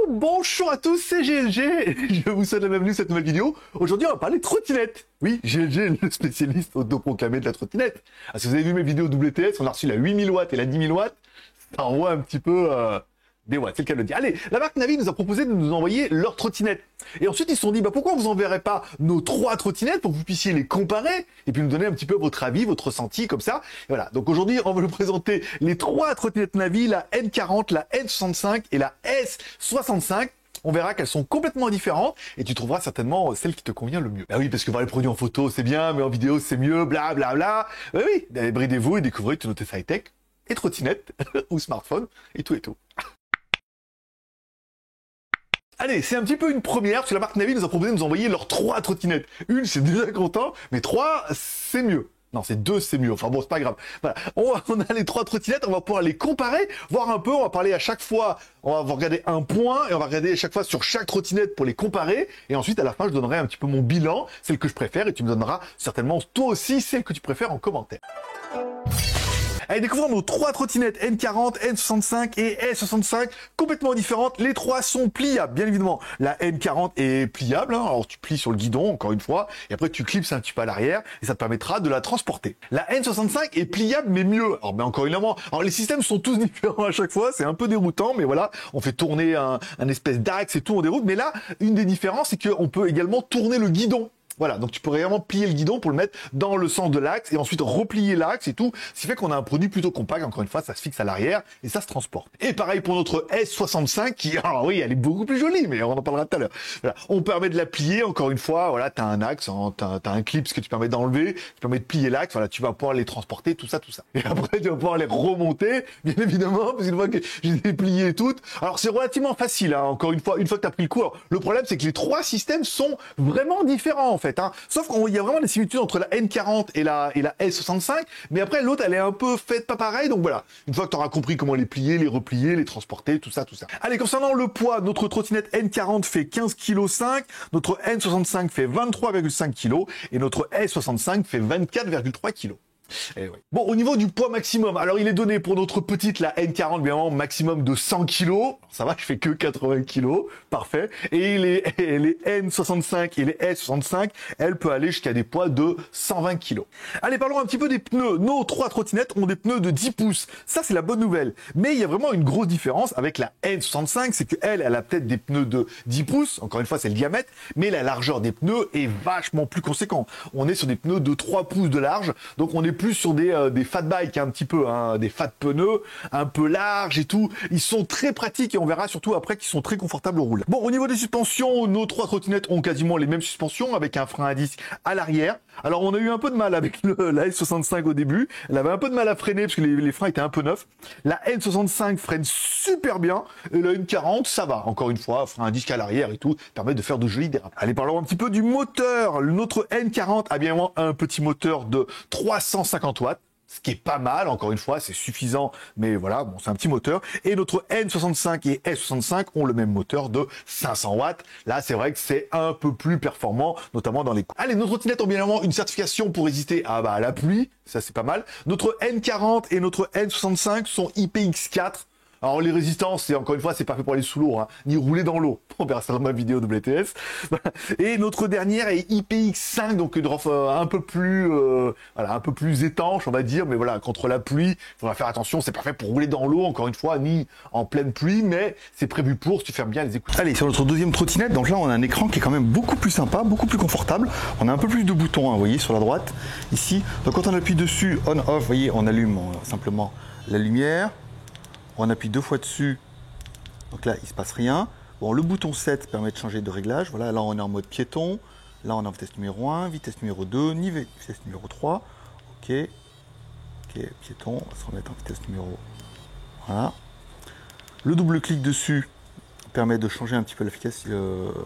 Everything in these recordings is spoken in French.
Bonjour à tous, c'est GLG, je vous souhaite la bienvenue à cette nouvelle vidéo. Aujourd'hui on va parler de trottinette. Oui, GLG, le spécialiste autoproclamé de la trottinette. Ah, si vous avez vu mes vidéos WTS, on a reçu la 8000 watts et la 10 000 watts, ça envoie un petit peu des watts, c'est le cas de le dire. Allez, la marque Navi nous a proposé de nous envoyer leur trottinette. Et ensuite ils se sont dit, pourquoi vous enverrez pas nos 3 trottinettes pour que vous puissiez les comparer et puis nous donner un petit peu votre avis, votre ressenti comme ça. Et voilà, donc aujourd'hui on va vous présenter les 3 trottinettes Navi, la N40, la N65 et la S65. On verra qu'elles sont complètement différentes et tu trouveras certainement celle qui te convient le mieux. Bah oui, parce que voir les produits en photo c'est bien, mais en vidéo c'est mieux, bla bla bla. Bah oui, bridez-vous et découvrez toutes nos high-tech et trottinettes ou smartphones et tout et tout. Allez, c'est un petit peu une première, parce que la marque Navi nous a proposé de nous envoyer leurs 3 trottinettes. Une, c'est déjà content, mais 3, c'est mieux. Non, c'est 2, c'est mieux. Enfin bon, c'est pas grave. Voilà. On a les 3 trottinettes, on va pouvoir les comparer, voir un peu, on va parler à chaque fois, on va regarder un point, et on va regarder à chaque fois sur chaque trottinette pour les comparer, et ensuite, à la fin, je donnerai un petit peu mon bilan, celle que je préfère, et tu me donneras certainement, toi aussi, celle que tu préfères en commentaire. Allez, découvrons nos 3 trottinettes N40, N65 et S65, complètement différentes. Les 3 sont pliables, bien évidemment. La N40 est pliable, hein, alors tu plies sur le guidon, encore une fois, et après tu clipses un petit peu à l'arrière, et ça te permettra de la transporter. La N65 est pliable, mais mieux. Alors, ben, encore évidemment, alors les systèmes sont tous différents à chaque fois, c'est un peu déroutant, mais voilà, on fait tourner un espèce d'axe et tout, on déroute. Mais là, une des différences, c'est qu'on peut également tourner le guidon. Voilà, donc tu peux vraiment plier le guidon pour le mettre dans le sens de l'axe et ensuite replier l'axe et tout. Ce qui fait qu'on a un produit plutôt compact, encore une fois, ça se fixe à l'arrière et ça se transporte. Et pareil pour notre S65 qui, alors oui, elle est beaucoup plus jolie, mais on en parlera tout à l'heure. Voilà, on permet de la plier, encore une fois, voilà, t'as un axe, hein, t'as un clip, ce que tu permets d'enlever, qui permet de plier l'axe, voilà, tu vas pouvoir les transporter, tout ça. Et après, tu vas pouvoir les remonter, bien évidemment, parce qu'une fois que je les ai pliées toutes, alors c'est relativement facile, hein, encore une fois que t'as pris le coup. Alors, le problème, c'est que les 3 systèmes sont vraiment différents, en fait. Hein. Sauf qu'il y a vraiment des similitudes entre la N40 et la S65, mais après l'autre elle est un peu faite pas pareil, donc voilà. Une fois que tu auras compris comment les plier, les replier, les transporter, tout ça. Allez, concernant le poids, notre trottinette N40 fait 15,5 kg, notre N65 fait 23,5 kg et notre S65 fait 24,3 kg. Eh oui. Bon, au niveau du poids maximum, alors il est donné pour notre petite, la N40, bien évidemment, maximum de 100 kg. Ça va, je fais que 80 kg. Parfait. Et les N65 et les S65, elles peuvent aller jusqu'à des poids de 120 kg. Allez, parlons un petit peu des pneus. Nos 3 trottinettes ont des pneus de 10 pouces. Ça, c'est la bonne nouvelle. Mais il y a vraiment une grosse différence avec la N65, c'est qu'elle, elle a peut-être des pneus de 10 pouces. Encore une fois, c'est le diamètre. Mais la largeur des pneus est vachement plus conséquente. On est sur des pneus de 3 pouces de large. Donc, on est plus sur des fat bikes un petit peu, hein, des fat pneus un peu larges et tout. Ils sont très pratiques et on verra surtout après qu'ils sont très confortables au roule. Bon, au niveau des suspensions, nos 3 trottinettes ont quasiment les mêmes suspensions avec un frein à disque à l'arrière. Alors on a eu un peu de mal avec la S65 au début. Elle avait un peu de mal à freiner parce que les freins étaient un peu neufs. La N65 freine super bien et la N40 ça va. Encore une fois, frein à disque à l'arrière et tout permet de faire de jolis dérapages. Allez, parlons un petit peu du moteur. Notre N40 a bien évidemment un petit moteur de 350 watts. Ce qui est pas mal, encore une fois, c'est suffisant, mais voilà, bon, c'est un petit moteur. Et notre N65 et S65 ont le même moteur de 500 watts. Là, c'est vrai que c'est un peu plus performant, notamment dans les coups. Allez, nos trottinettes ont bien évidemment une certification pour résister à la pluie, ça c'est pas mal. Notre N40 et notre N65 sont IPX4. Alors les résistances, c'est encore une fois, c'est pas fait pour aller sous l'eau, hein, ni rouler dans l'eau. On verra ça dans ma vidéo WTS. Et notre dernière est IPX5, donc un peu plus, voilà, un peu plus étanche, on va dire. Mais voilà, contre la pluie, il faudra faire attention. C'est pas fait pour rouler dans l'eau, encore une fois, ni en pleine pluie, mais c'est prévu pour si tu fermes bien les écouteurs. Allez, sur notre deuxième trottinette, donc là, on a un écran qui est quand même beaucoup plus sympa, beaucoup plus confortable. On a un peu plus de boutons, hein, vous voyez, sur la droite, ici. Donc quand on appuie dessus, on/off, vous voyez, on allume simplement la lumière. On appuie 2 fois dessus, donc là il ne se passe rien. Bon, le bouton 7 permet de changer de réglage. Voilà, là on est en mode piéton, là on est en vitesse numéro 1, vitesse numéro 2, vitesse numéro 3. Ok, piéton, on va se remettre en vitesse numéro. Voilà. Le double clic dessus permet de changer un petit peu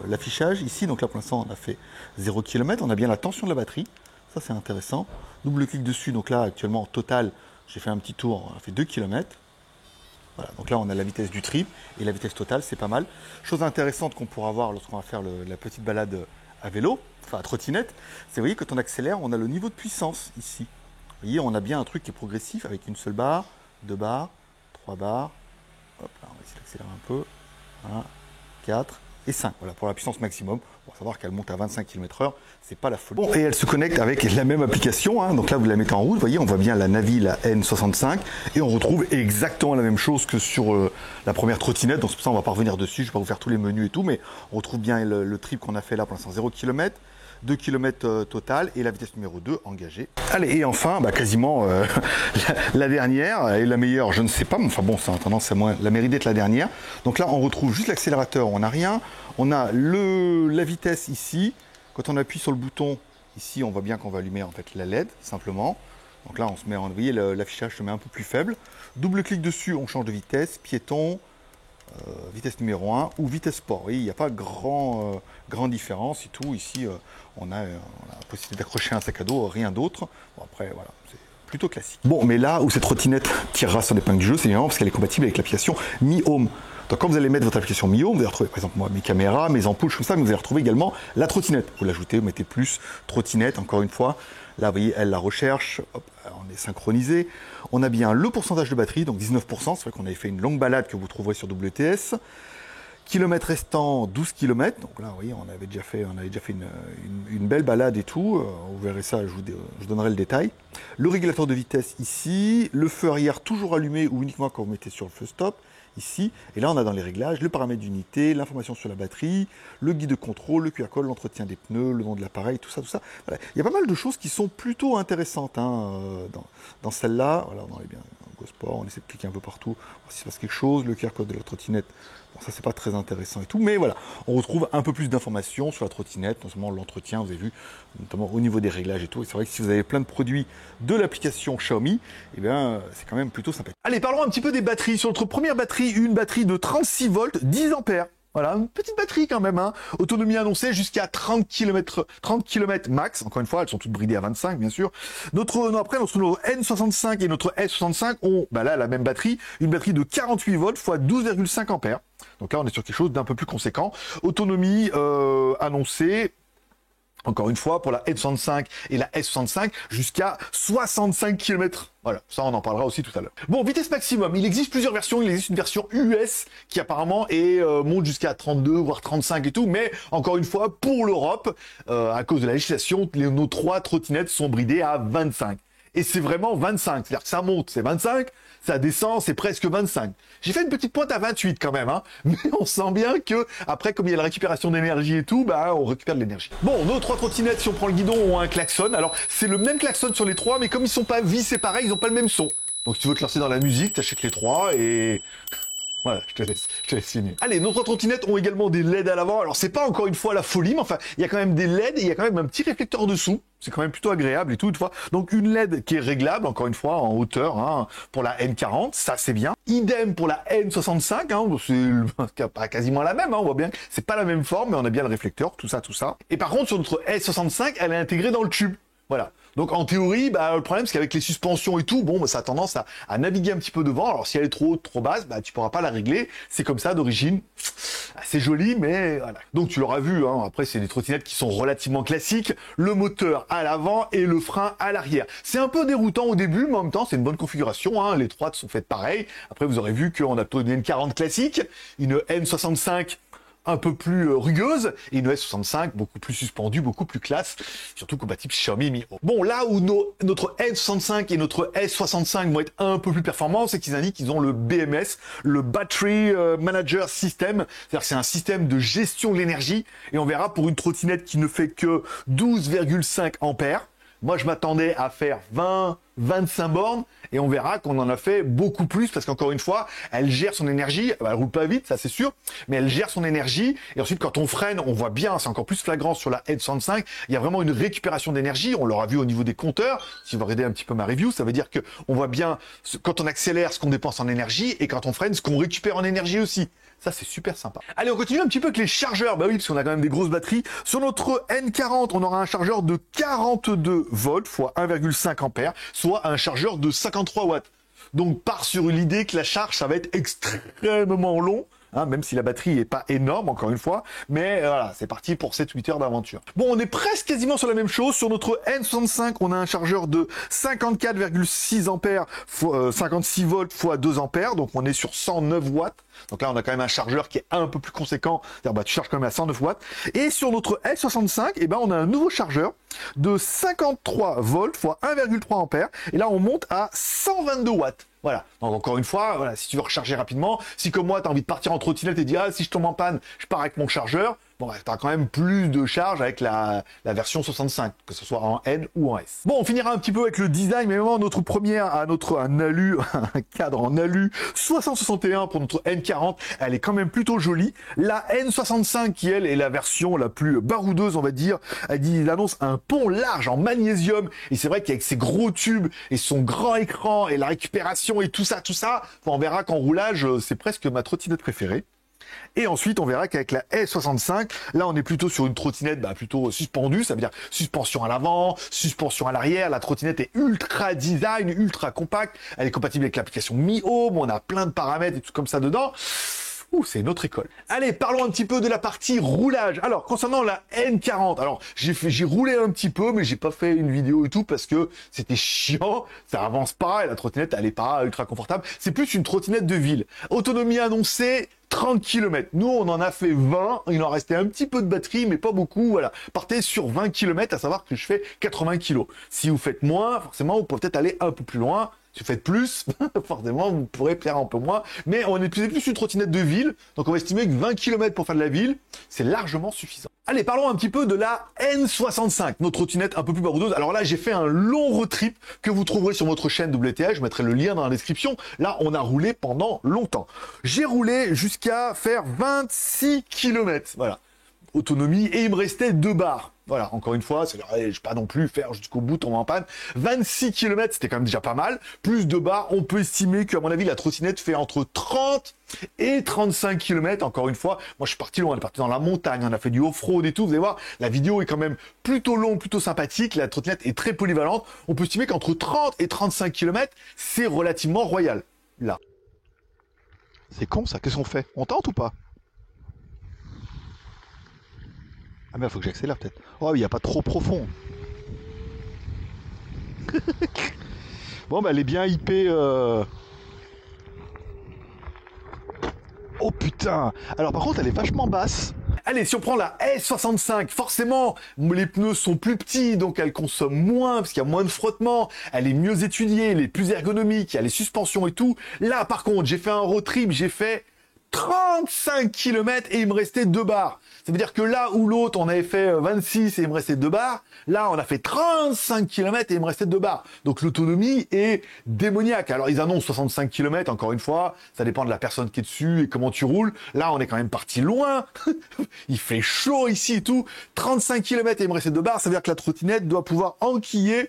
l'affichage. Ici, donc là pour l'instant on a fait 0 km, on a bien la tension de la batterie. Ça c'est intéressant. Double clic dessus, donc là actuellement en total, j'ai fait un petit tour, on a fait 2 km. Voilà, donc là on a la vitesse du trip et la vitesse totale, c'est pas mal. Chose intéressante qu'on pourra voir lorsqu'on va faire la petite balade à vélo, enfin à trottinette, c'est, vous voyez, quand on accélère, on a le niveau de puissance ici. Vous voyez, on a bien un truc qui est progressif avec une seule barre, 2 barres, 3 barres. Hop là, on va va essayer d'accélérer un peu. 1, 4 et 5. Voilà, pour la puissance maximum. On va savoir qu'elle monte à 25 km/h. C'est pas la folie. Bon, et elle se connecte avec la même application. Hein. Donc là, vous la mettez en route. Vous voyez, on voit bien la Navi, la N65. Et on retrouve exactement la même chose que sur la première trottinette. Donc c'est pour ça qu'on va pas revenir dessus. Je vais pas vous faire tous les menus et tout. Mais on retrouve bien le trip qu'on a fait là pour l'instant. 0 km. 2 km total et la vitesse numéro 2 engagée. Allez, et enfin, quasiment la dernière et la meilleure, je ne sais pas, mais enfin bon, ça a tendance à moins, la mérite d'être la dernière. Donc là, on retrouve juste l'accélérateur, on n'a rien. On a la vitesse ici. Quand on appuie sur le bouton, ici, on voit bien qu'on va allumer en fait la LED, simplement. Donc là, on se met, vous voyez, l'affichage se met un peu plus faible. Double clic dessus, on change de vitesse, piéton, vitesse numéro 1 ou vitesse sport. Oui, il n'y a pas grande différence et tout. Ici, on a la possibilité d'accrocher un sac à dos, rien d'autre. Bon, après, voilà, c'est plutôt classique. Bon, mais là où cette trottinette tirera son épingle du jeu, c'est évidemment parce qu'elle est compatible avec l'application Mi Home. Donc quand vous allez mettre votre application Mi Home, vous allez retrouver par exemple moi, mes caméras, mes ampoules, comme ça, mais vous allez retrouver également la trottinette. Vous l'ajoutez, vous mettez plus trottinette, encore une fois. Là, vous voyez, elle la recherche, hop, on est synchronisé. On a bien le pourcentage de batterie, donc 19%. C'est vrai qu'on avait fait une longue balade que vous trouverez sur WTS. Kilomètres restant, 12 km. Donc là, vous voyez, on avait déjà fait une belle balade et tout. Vous verrez ça, je vous donnerai le détail. Le régulateur de vitesse ici. Le feu arrière toujours allumé ou uniquement quand vous mettez sur le feu stop. Ici, et là on a dans les réglages le paramètre d'unité, l'information sur la batterie, le guide de contrôle, le QR code, l'entretien des pneus, le nom de l'appareil, tout ça. Voilà. Il y a pas mal de choses qui sont plutôt intéressantes hein, dans celle-là. Voilà, on est bien dans Go Sport, on essaie de cliquer un peu partout, voir s'il se passe quelque chose, le QR code de la trottinette. Bon, ça c'est pas très intéressant et tout, mais voilà, on retrouve un peu plus d'informations sur la trottinette, notamment l'entretien, vous avez vu, notamment au niveau des réglages et tout. Et c'est vrai que si vous avez plein de produits de l'application Xiaomi, eh bien c'est quand même plutôt sympa. Allez, parlons un petit peu des batteries. Sur notre première batterie, une batterie de 36 volts, 10 ampères. Voilà, une petite batterie quand même. Hein. Autonomie annoncée jusqu'à 30 km max. Encore une fois, elles sont toutes bridées à 25, bien sûr. Après, notre N65 et notre S65 ont là la même batterie. Une batterie de 48 volts x 12,5 ampères. Donc là, on est sur quelque chose d'un peu plus conséquent. Autonomie annoncée. Encore une fois, pour la N65 et la S65, jusqu'à 65 km. Voilà, ça on en parlera aussi tout à l'heure. Bon, vitesse maximum, il existe plusieurs versions. Il existe une version US qui apparemment monte jusqu'à 32, voire 35 et tout. Mais encore une fois, pour l'Europe, à cause de la législation, nos 3 trottinettes sont bridées à 25. Et c'est vraiment 25. C'est-à-dire que ça monte, c'est 25. Ça descend, c'est presque 25. J'ai fait une petite pointe à 28 quand même, hein. Mais on sent bien que, après, comme il y a la récupération d'énergie et tout, on récupère de l'énergie. Bon, nos 3 trottinettes, si on prend le guidon, ont un klaxon. Alors, c'est le même klaxon sur les 3, mais comme ils sont pas vissés pareil, ils n'ont pas le même son. Donc, si tu veux te lancer dans la musique, t'achètes les 3 et... Voilà, je te laisse finir. Allez, nos 3 trottinettes ont également des LED à l'avant. Alors, c'est pas encore une fois la folie, mais enfin, il y a quand même des LED et il y a quand même un petit réflecteur dessous. C'est quand même plutôt agréable et tout, une fois. Donc, une LED qui est réglable, encore une fois, en hauteur, hein, pour la N40. Ça, c'est bien. Idem pour la N65, hein, c'est pas quasiment la même, hein, on voit bien que c'est pas la même forme, mais on a bien le réflecteur, tout ça. Et par contre, sur notre S65, elle est intégrée dans le tube. Voilà. Donc en théorie, le problème c'est qu'avec les suspensions et tout, ça a tendance à naviguer un petit peu devant. Alors si elle est trop haute, trop basse, tu pourras pas la régler. C'est comme ça d'origine. C'est joli, mais voilà. Donc tu l'auras vu, hein, après c'est des trottinettes qui sont relativement classiques. Le moteur à l'avant et le frein à l'arrière. C'est un peu déroutant au début, mais en même temps c'est une bonne configuration. Hein. Les 3 sont faites pareil. Après vous aurez vu qu'on a plutôt une N40 classique, une N65 un peu plus rugueuse, et une S65 beaucoup plus suspendue, beaucoup plus classe, surtout compatible Xiaomi Mi Home. Bon, là où notre N65 et notre S65 vont être un peu plus performants, c'est qu'ils indiquent qu'ils ont le BMS, le Battery Manager System, c'est-à-dire que c'est un système de gestion de l'énergie, et on verra pour une trottinette qui ne fait que 12,5 ampères. Moi, je m'attendais à faire 25 bornes et on verra qu'on en a fait beaucoup plus parce qu'encore une fois, elle gère son énergie. Elle roule pas vite, ça c'est sûr, mais elle gère son énergie. Et ensuite, quand on freine, on voit bien, c'est encore plus flagrant sur la N65. Il y a vraiment une récupération d'énergie. On l'aura vu au niveau des compteurs. Si vous regardez un petit peu ma review, ça veut dire que on voit bien quand on accélère ce qu'on dépense en énergie et quand on freine ce qu'on récupère en énergie aussi. Ça, c'est super sympa. Allez, on continue un petit peu avec les chargeurs. Oui, parce qu'on a quand même des grosses batteries. Sur notre N40, on aura un chargeur de 42 volts x 1,5 ampères, soit un chargeur de 53 watts. Donc, part sur l'idée que la charge, ça va être extrêmement long. hein, même si la batterie est pas énorme, encore une fois, mais voilà, c'est parti pour 7-8 heures d'aventure. Bon, on est presque quasiment sur la même chose. Sur notre N65, on a un chargeur de 54,6 ampères, 56 volts x 2 ampères, donc on est sur 109 watts. Donc là, on a quand même un chargeur qui est un peu plus conséquent. C'est-à-dire, bah, tu charges quand même à 109 watts. Et sur notre N65, eh ben, on a un nouveau chargeur de 53 volts x 1,3 ampères. Et là, on monte à 122 watts. Voilà. Donc encore une fois, voilà, si tu veux recharger rapidement, si comme moi, tu as envie de partir en trottinette et dire, ah, si je tombe en panne, je pars avec mon chargeur. Bon, tu as quand même plus de charge avec la version 65, que ce soit en N ou en S. Bon, on finira un petit peu avec le design, mais vraiment notre première a un alu, un cadre en alu 6061 pour notre N40, elle est quand même plutôt jolie. La N65 qui elle est la version la plus baroudeuse, on va dire, elle annonce un pont large en magnésium, et c'est vrai qu'avec ses gros tubes et son grand écran et la récupération et tout ça, on verra qu'en roulage, c'est presque ma trottinette préférée. Et ensuite, on verra qu'avec la S65, là, on est plutôt sur une trottinette plutôt suspendue, ça veut dire suspension à l'avant, suspension à l'arrière. La trottinette est ultra design, ultra compacte. Elle est compatible avec l'application Mi Home, on a plein de paramètres et tout comme ça dedans. Ouh, c'est une autre école. Allez, parlons un petit peu de la partie roulage. Alors, concernant la N40, alors j'ai roulé un petit peu, mais j'ai pas fait une vidéo et tout parce que c'était chiant, ça avance pas et la trottinette, elle est pas ultra confortable. C'est plus une trottinette de ville. Autonomie annoncée, 30 km. Nous, on en a fait 20. Il en restait un petit peu de batterie, mais pas beaucoup. Voilà. Partez sur 20 km, à savoir que je fais 80 kg. Si vous faites moins, forcément, vous pouvez peut-être aller un peu plus loin. Si vous faites plus, forcément, vous pourrez faire un peu moins. Mais on est plus une trottinette de ville. Donc, on va estimer que 20 km pour faire de la ville, c'est largement suffisant. Allez, parlons un petit peu de la N65, notre trottinette un peu plus baroudeuse. Alors là, j'ai fait un long road trip que vous trouverez sur votre chaîne WTH. Je mettrai le lien dans la description. Là, on a roulé pendant longtemps. J'ai roulé jusqu'à faire 26 km. Voilà. Autonomie. Et il me restait 2 barres. Voilà, encore une fois, c'est-à-dire, je ne vais pas non plus faire jusqu'au bout, tomber en panne. 26 km, c'était quand même déjà pas mal. Plus de barres, on peut estimer qu'à mon avis, la trottinette fait entre 30 et 35 km. Encore une fois, moi, je suis parti loin, on est parti dans la montagne, on a fait du off-road et tout. Vous allez voir, la vidéo est quand même plutôt longue, plutôt sympathique. La trottinette est très polyvalente. On peut estimer qu'entre 30 et 35 km, c'est relativement royal. Là. C'est con ça, qu'est-ce qu'on fait? On tente ou pas? Ah mais il faut que j'accélère peut-être. Oh, il n'y a pas trop profond. Bon, bah elle est bien hypée. Oh putain. Alors par contre, elle est vachement basse. Allez, si on prend la S65, forcément, les pneus sont plus petits, donc elle consomme moins, parce qu'il y a moins de frottement, elle est mieux étudiée, elle est plus ergonomique, il y a les suspensions et tout. Là, par contre, j'ai fait un road trip, j'ai fait 35 km et il me restait 2 barres. Ça veut dire que là où l'autre, on avait fait 26 et il me restait 2 barres, là, on a fait 35 km et il me restait 2 barres. Donc l'autonomie est démoniaque. Alors ils annoncent 65 km, encore une fois, ça dépend de la personne qui est dessus et comment tu roules. Là, on est quand même parti loin. Il fait chaud ici et tout. 35 km et il me restait 2 barres, ça veut dire que la trottinette doit pouvoir enquiller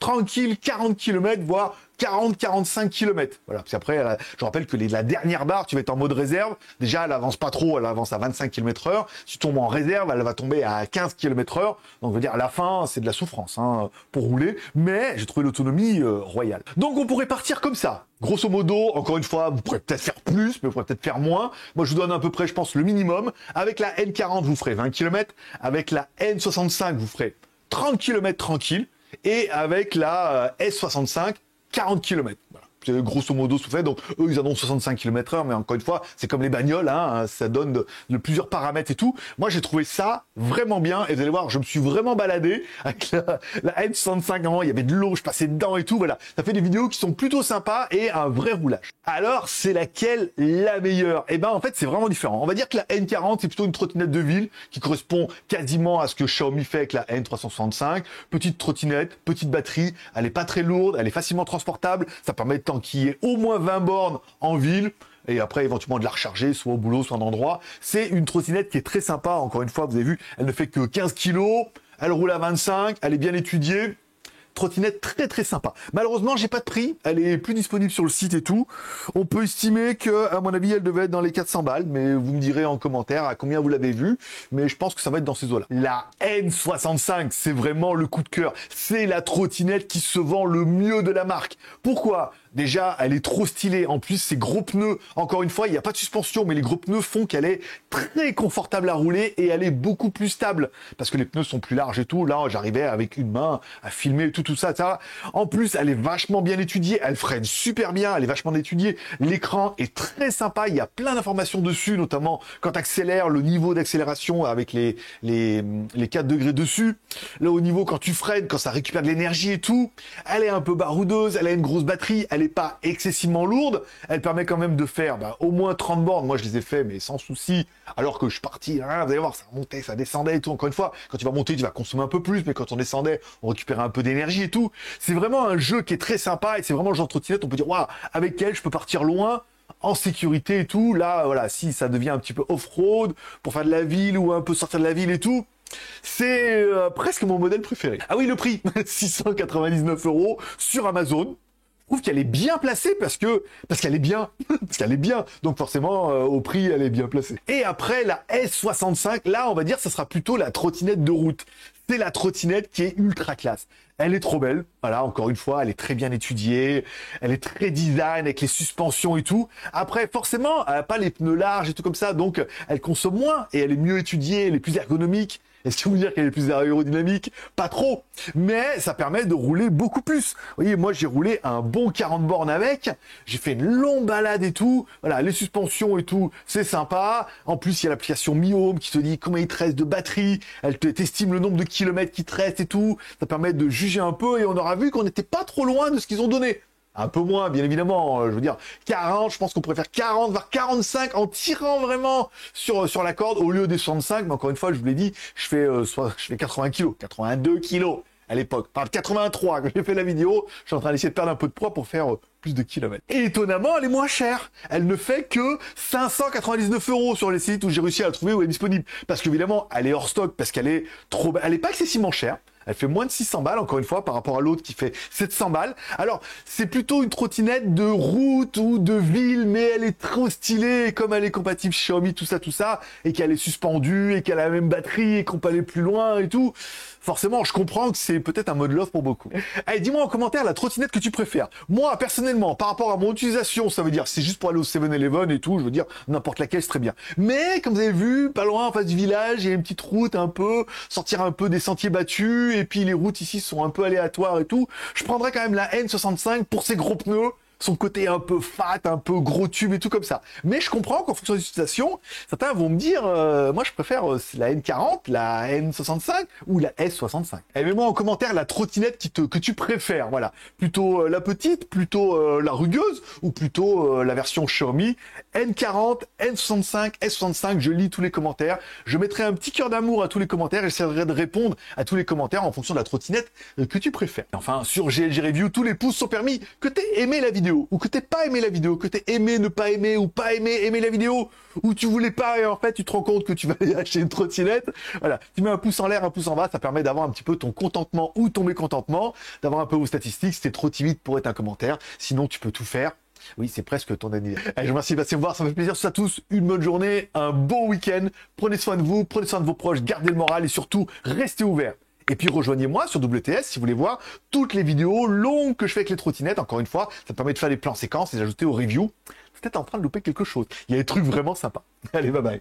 tranquille 40 km, voire 40-45 km. Voilà. Puis après, je rappelle que la dernière barre, tu vas être en mode réserve. Déjà, elle avance pas trop, elle avance à 25 km/h. Si tu tombes en réserve, elle va tomber à 15 km/h. Donc, je veux dire, à la fin, c'est de la souffrance pour rouler. Mais j'ai trouvé l'autonomie royale. Donc, on pourrait partir comme ça. Grosso modo, encore une fois, vous pourrez peut-être faire plus, mais vous pourrez peut-être faire moins. Moi, je vous donne à peu près, je pense, le minimum. Avec la N40, vous ferez 20 km. Avec la N65, vous ferez 30 km tranquille. Et avec la S65, 40 km. Voilà. C'est grosso modo ce que fait. Donc, eux, ils annoncent 65 km/h, mais encore une fois, c'est comme les bagnoles, ça donne de plusieurs paramètres et tout. Moi, j'ai trouvé ça vraiment bien. Et vous allez voir, je me suis vraiment baladé avec la N65. Il y avait de l'eau, je passais dedans et tout. Voilà. Ça fait des vidéos qui sont plutôt sympas et un vrai roulage. Alors, c'est laquelle la meilleure? Eh ben, en fait, c'est vraiment différent. On va dire que la N40, c'est plutôt une trottinette de ville qui correspond quasiment à ce que Xiaomi fait avec la N365. Petite trottinette, petite batterie. Elle est pas très lourde, elle est facilement transportable. Ça permet de tanquiller au moins 20 bornes en ville. Et après, éventuellement, de la recharger, soit au boulot, soit en endroit. C'est une trottinette qui est très sympa. Encore une fois, vous avez vu, elle ne fait que 15 kilos. Elle roule à 25. Elle est bien étudiée. Trottinette très très sympa. Malheureusement, j'ai pas de prix. Elle est plus disponible sur le site et tout. On peut estimer que, à mon avis, elle devait être dans les 400 balles. Mais vous me direz en commentaire à combien vous l'avez vue. Mais je pense que ça va être dans ces eaux-là. La N65, c'est vraiment le coup de cœur. C'est la trottinette qui se vend le mieux de la marque. Pourquoi? Déjà, elle est trop stylée. En plus, ces gros pneus, encore une fois, il n'y a pas de suspension, mais les gros pneus font qu'elle est très confortable à rouler et elle est beaucoup plus stable. Parce que les pneus sont plus larges et tout. Là, j'arrivais avec une main à filmer tout ça, ça. En plus, elle est vachement bien étudiée. Elle freine super bien. Elle est vachement étudiée. L'écran est très sympa. Il y a plein d'informations dessus, notamment quand tu accélères, le niveau d'accélération avec les 4 degrés dessus. Là, au niveau quand tu freines, quand ça récupère de l'énergie et tout. Elle est un peu baroudeuse. Elle a une grosse batterie. Elle n'est pas excessivement lourde, elle permet quand même de faire au moins 30 bornes. Moi, je les ai fait, mais sans souci, alors que je suis parti, hein, vous allez voir, ça montait, ça descendait et tout. Encore une fois, quand tu vas monter, tu vas consommer un peu plus, mais quand on descendait, on récupérait un peu d'énergie et tout. C'est vraiment un jeu qui est très sympa, et c'est vraiment le genre de trottinette, on peut dire, waouh, avec elle, je peux partir loin, en sécurité et tout. Là, voilà, si ça devient un petit peu off-road, pour faire de la ville, ou un peu sortir de la ville et tout, c'est presque mon modèle préféré. Ah oui, le prix, 699 € sur Amazon. Je trouve qu'elle est bien placée parce qu'elle est bien. Parce qu'elle est bien. Donc forcément, au prix, elle est bien placée. Et après, la S65, là, on va dire, ça sera plutôt la trottinette de route. C'est la trottinette qui est ultra classe. Elle est trop belle. Voilà, encore une fois, elle est très bien étudiée. Elle est très design avec les suspensions et tout. Après, forcément, elle n'a pas les pneus larges et tout comme ça. Donc, elle consomme moins et elle est mieux étudiée, elle est plus ergonomique. Est-ce que vous dire qu'elle est plus aérodynamique? Pas trop, mais ça permet de rouler beaucoup plus. Vous voyez, moi j'ai roulé un bon 40 bornes avec, j'ai fait une longue balade et tout, voilà, les suspensions et tout, c'est sympa. En plus, il y a l'application Mi Home qui te dit combien il te reste de batterie, elle t'estime le nombre de kilomètres qui te reste et tout, ça permet de juger un peu et on aura vu qu'on n'était pas trop loin de ce qu'ils ont donné. Un peu moins, bien évidemment, je veux dire, 40, je pense qu'on pourrait faire 40, voire 45 en tirant vraiment sur la corde au lieu des 65, mais encore une fois, je vous l'ai dit, je fais 80 kilos, 82 kilos à l'époque, enfin 83 quand j'ai fait la vidéo, je suis en train d'essayer de perdre un peu de poids pour faire plus de kilomètres. Et étonnamment, elle est moins chère. Elle ne fait que 599 € sur les sites où j'ai réussi à la trouver, où elle est disponible. Parce qu'évidemment, elle est hors stock, parce qu'elle est elle est pas excessivement chère. Elle fait moins de 600 balles, encore une fois, par rapport à l'autre qui fait 700 balles. Alors, c'est plutôt une trottinette de route ou de ville, mais elle est trop stylée. Et comme elle est compatible Xiaomi, tout ça, et qu'elle est suspendue, et qu'elle a la même batterie, et qu'on peut aller plus loin et tout, forcément, je comprends que c'est peut-être un mode love pour beaucoup. Allez, dis-moi en commentaire la trottinette que tu préfères. Moi, personnellement, par rapport à mon utilisation, ça veut dire c'est juste pour aller au 7-Eleven et tout, je veux dire n'importe laquelle, c'est très bien. Mais, comme vous avez vu, pas loin, en face du village, il y a une petite route un peu, sortir un peu des sentiers battus, et puis les routes ici sont un peu aléatoires et tout. Je prendrais quand même la N65 pour ses gros pneus, son côté un peu fat, un peu gros tube et tout comme ça. Mais je comprends qu'en fonction des utilisations, certains vont me dire, moi je préfère la N40, la N65 ou la S65. Et mets-moi en commentaire la trottinette que tu préfères, voilà. Plutôt la petite, plutôt la rugueuse ou plutôt la version Xiaomi. N40, N65, S65, je lis tous les commentaires. Je mettrai un petit cœur d'amour à tous les commentaires et j'essaierai de répondre à tous les commentaires en fonction de la trottinette que tu préfères. Enfin, sur GLG Review, tous les pouces sont permis. Que t'aies aimé la vidéo ou que t'aies pas aimé la vidéo, que t'aies aimé, ne pas aimer ou pas aimer la vidéo, ou tu voulais pas et en fait tu te rends compte que tu vas aller acheter une trottinette, voilà, tu mets un pouce en l'air, un pouce en bas, ça permet d'avoir un petit peu ton contentement ou ton mécontentement, d'avoir un peu vos statistiques. Si t'es trop timide pour être un commentaire, sinon tu peux tout faire. Oui, c'est presque ton anniversaire. Allez, je vous remercie de passer me voir, ça me fait plaisir. À tous, une bonne journée, un bon week-end, prenez soin de vous, prenez soin de vos proches, gardez le moral et surtout, restez ouverts. Et puis rejoignez-moi sur WTS si vous voulez voir toutes les vidéos longues que je fais avec les trottinettes. Encore une fois, ça permet de faire des plans séquences et d'ajouter aux reviews. Vous êtes peut-être en train de louper quelque chose. Il y a des trucs vraiment sympas. Allez, bye bye.